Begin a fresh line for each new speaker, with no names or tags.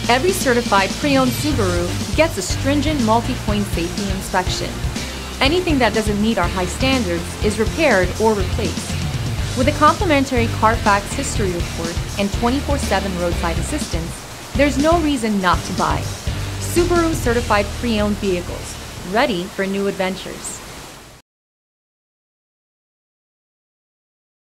Every certified pre-owned Subaru gets a stringent multi-point safety inspection. Anything that doesn't meet our high standards is repaired or replaced. With a complimentary Carfax history report and 24/7 roadside assistance, there's no reason not to buy. Subaru certified pre-owned vehicles, ready for new adventures.